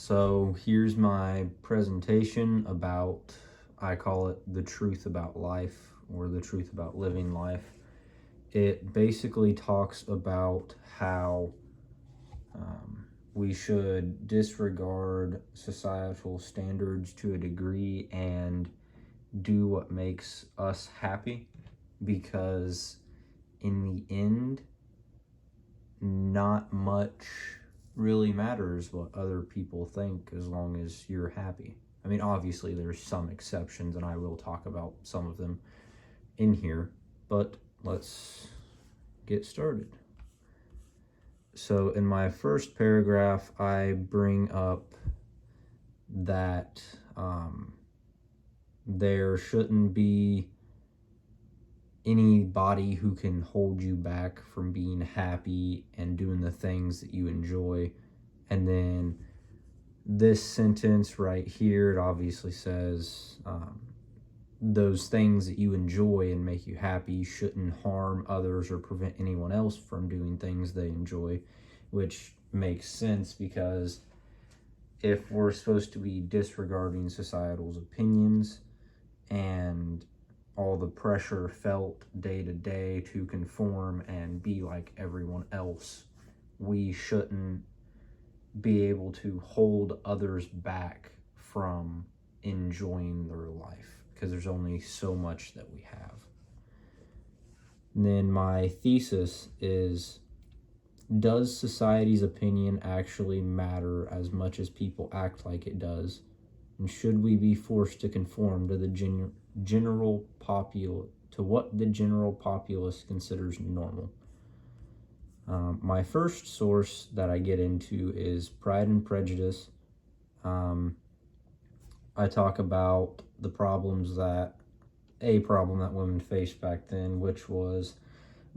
So here's my presentation about, I call it the truth about life or the truth about living life. It basically talks about how we should disregard societal standards to a degree and do what makes us happy, because in the end, not much really matters what other people think as long as you're happy. I mean, obviously, there's some exceptions, and I will talk about some of them in here, but let's get started. So, in my first paragraph, I bring up that there shouldn't be anybody who can hold you back from being happy and doing the things that you enjoy. And then this sentence right here, it obviously says those things that you enjoy and make you happy shouldn't harm others or prevent anyone else from doing things they enjoy, which makes sense, because if we're supposed to be disregarding societal's opinions and all the pressure felt day to day to conform and be like everyone else, we shouldn't be able to hold others back from enjoying their life, because there's only so much that we have. And then my thesis is, does society's opinion actually matter as much as people act like it does? And should we be forced to conform to the what the general populace considers normal? My first source that I get into is Pride and Prejudice. I talk about a problem that women faced back then, which was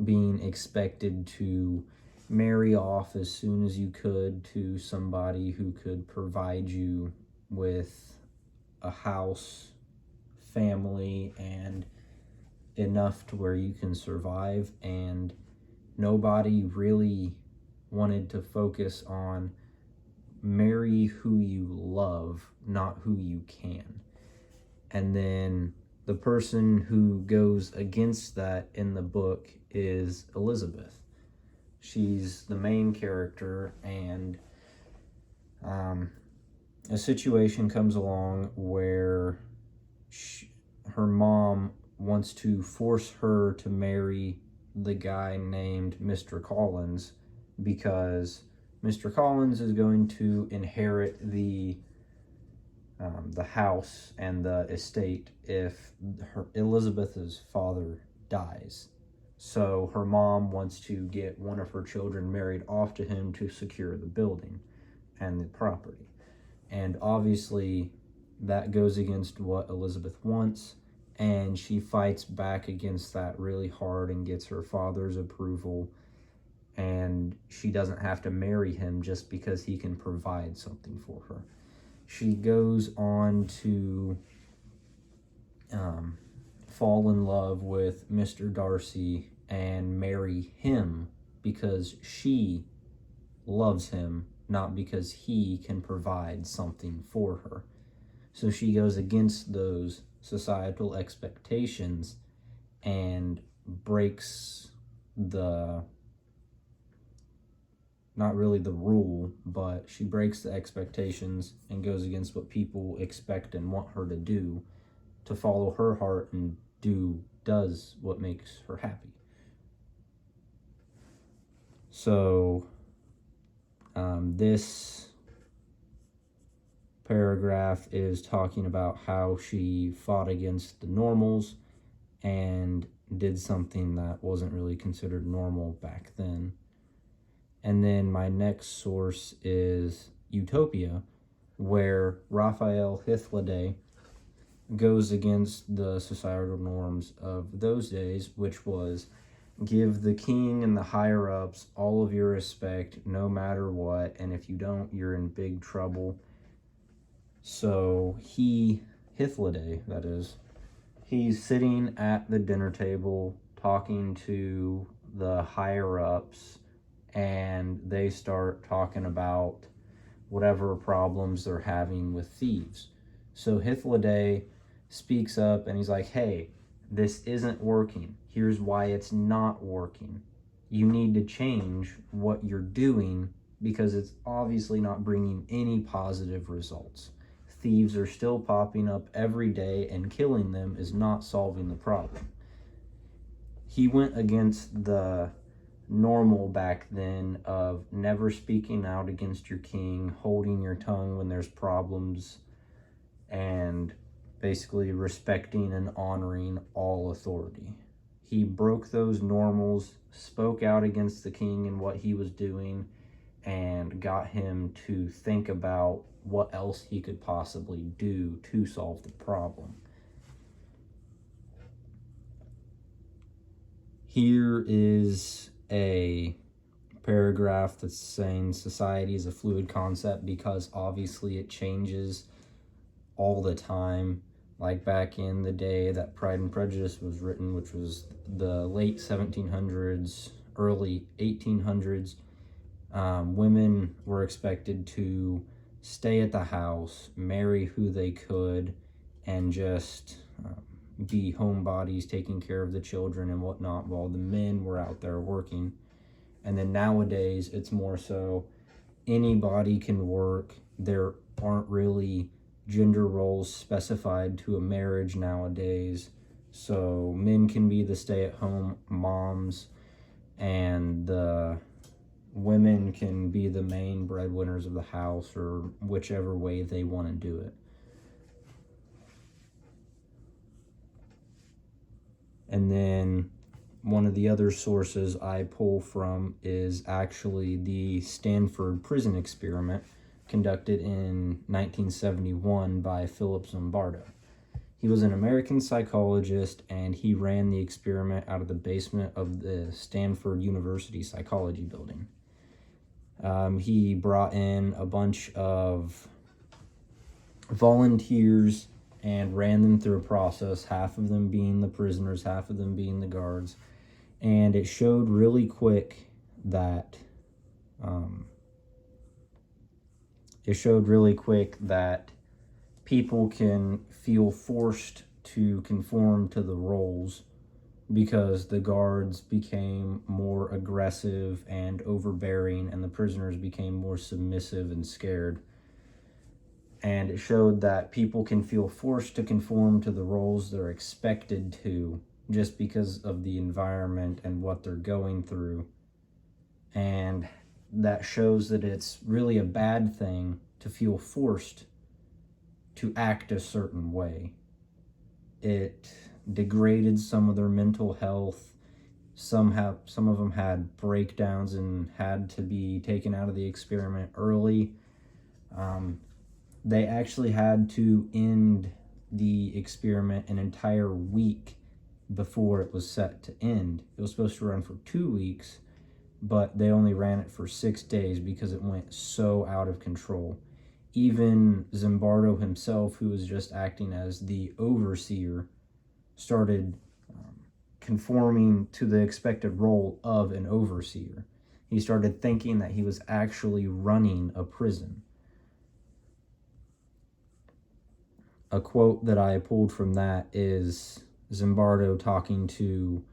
being expected to marry off as soon as you could to somebody who could provide you with a house, family, and enough to where you can survive. And nobody really wanted to focus on marry who you love, not who you can. And then the person who goes against that in the book is Elizabeth. She's the main character, and a situation comes along where her mom wants to force her to marry the guy named Mr. Collins, because Mr. Collins is going to inherit the house and the estate if Elizabeth's father dies. So her mom wants to get one of her children married off to him to secure the building and the property. And obviously that goes against what Elizabeth wants, and she fights back against that really hard and gets her father's approval, and she doesn't have to marry him just because he can provide something for her. She goes on to fall in love with Mr. Darcy and marry him because she loves him, not because he can provide something for her. So she goes against those societal expectations and breaks not really the rule, but she breaks the expectations and goes against what people expect and want her to do, to follow her heart and does what makes her happy. So this paragraph is talking about how she fought against the normals and did something that wasn't really considered normal back then. And then my next source is Utopia, where Raphael Hythloday goes against the societal norms of those days, which was give the king and the higher-ups all of your respect no matter what, and if you don't, you're in big trouble. So Hythloday, that is, he's sitting at the dinner table talking to the higher-ups, and they start talking about whatever problems they're having with thieves. So Hythloday speaks up and he's like, hey, this isn't working. Here's why it's not working. You need to change what you're doing because it's obviously not bringing any positive results. Thieves are still popping up every day, and killing them is not solving the problem. He went against the normal back then of never speaking out against your king, holding your tongue when there's problems, and basically respecting and honoring all authority. He broke those normals, spoke out against the king and what he was doing, and got him to think about what else he could possibly do to solve the problem. Here is a paragraph that's saying society is a fluid concept because obviously it changes all the time. Like back in the day that Pride and Prejudice was written, which was the late 1700s, early 1800s, women were expected to stay at the house, marry who they could, and just be homebodies, taking care of the children and whatnot, while the men were out there working. And then nowadays, it's more so anybody can work. There aren't really gender roles specified to a marriage nowadays. So men can be the stay-at-home moms, and the women can be the main breadwinners of the house, or whichever way they want to do it. And then one of the other sources I pull from is actually the Stanford prison experiment conducted in 1971 by Philip Zimbardo. He was an American psychologist, and he ran the experiment out of the basement of the Stanford University Psychology Building. He brought in a bunch of volunteers and ran them through a process, half of them being the prisoners, half of them being the guards. And it showed really quick that people can feel forced to conform to the roles because the guards became more aggressive and overbearing, and the prisoners became more submissive and scared. And it showed that people can feel forced to conform to the roles they're expected to just because of the environment and what they're going through. And that shows that it's really a bad thing to feel forced to act a certain way. It degraded some of their mental health. Some of them had breakdowns and had to be taken out of the experiment early. They actually had to end the experiment an entire week before it was set to end. It was supposed to run for 2 weeks, but they only ran it for 6 days because it went so out of control. Even Zimbardo himself, who was just acting as the overseer, started conforming to the expected role of an overseer. He started thinking that he was actually running a prison. A quote that I pulled from that is Zimbardo talking to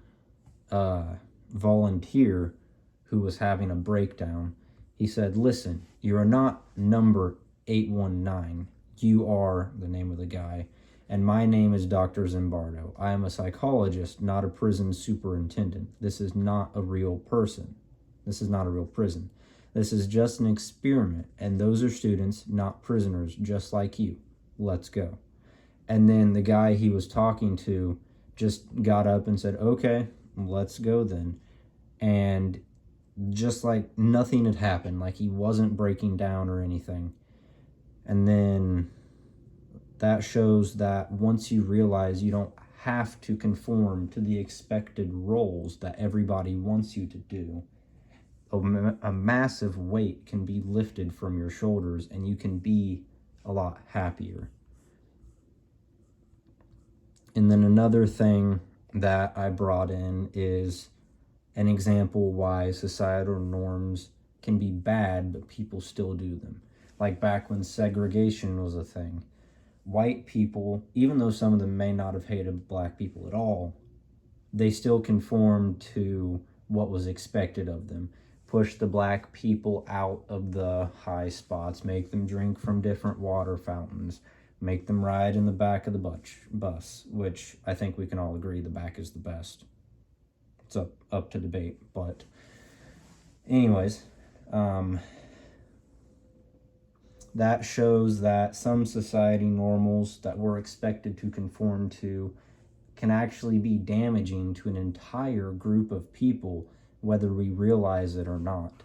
a volunteer who was having a breakdown. He said, "Listen, you are not number 819. You are," the name of the guy, "and my name is Dr. Zimbardo. I am a psychologist, not a prison superintendent. This is not a real person. This is not a real prison. This is just an experiment, and those are students, not prisoners, just like you. Let's go." And then the guy he was talking to just got up and said, "Okay, let's go then." And just like nothing had happened, like he wasn't breaking down or anything. And then that shows that once you realize you don't have to conform to the expected roles that everybody wants you to do, a massive weight can be lifted from your shoulders and you can be a lot happier. And then another thing that I brought in is an example why societal norms can be bad, but people still do them. like back when segregation was a thing. White people, even though some of them may not have hated black people at all, they still conformed to what was expected of them. Push the black people out of the high spots, make them drink from different water fountains, make them ride in the back of the bus, which I think we can all agree the back is the best. It's up to debate, but anyways, that shows that some society normals that we're expected to conform to can actually be damaging to an entire group of people, whether we realize it or not.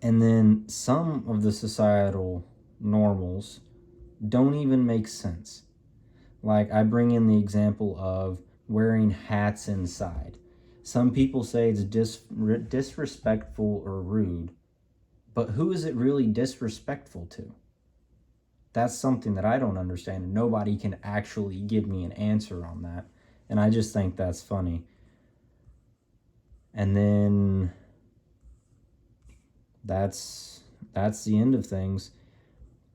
And then some of the societal normals don't even make sense. Like, I bring in the example of wearing hats inside. Some people say it's disrespectful or rude, but who is it really disrespectful to? That's something that I don't understand, and nobody can actually give me an answer on that. And I just think that's funny. And then that's the end of things.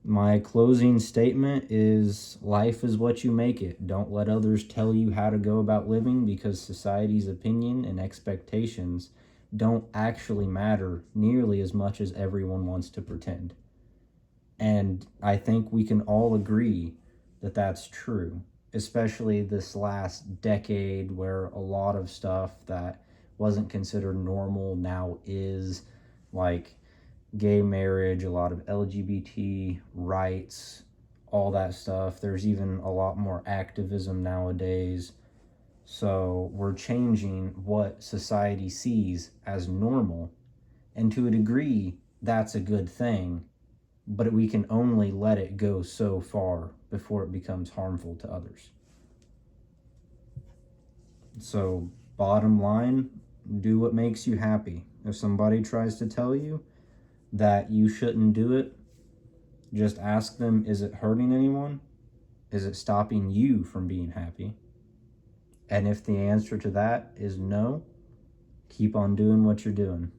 My closing statement is life is what you make it. Don't let others tell you how to go about living, because society's opinion and expectations don't actually matter nearly as much as everyone wants to pretend. And I think we can all agree that that's true, especially this last decade where a lot of stuff that wasn't considered normal now is, like gay marriage, a lot of LGBT rights, all that stuff. There's even a lot more activism nowadays. So we're changing what society sees as normal. And to a degree, that's a good thing, but we can only let it go so far before it becomes harmful to others. So, bottom line, do what makes you happy. If somebody tries to tell you that you shouldn't do it, just ask them, is it hurting anyone? Is it stopping you from being happy? And if the answer to that is no, keep on doing what you're doing.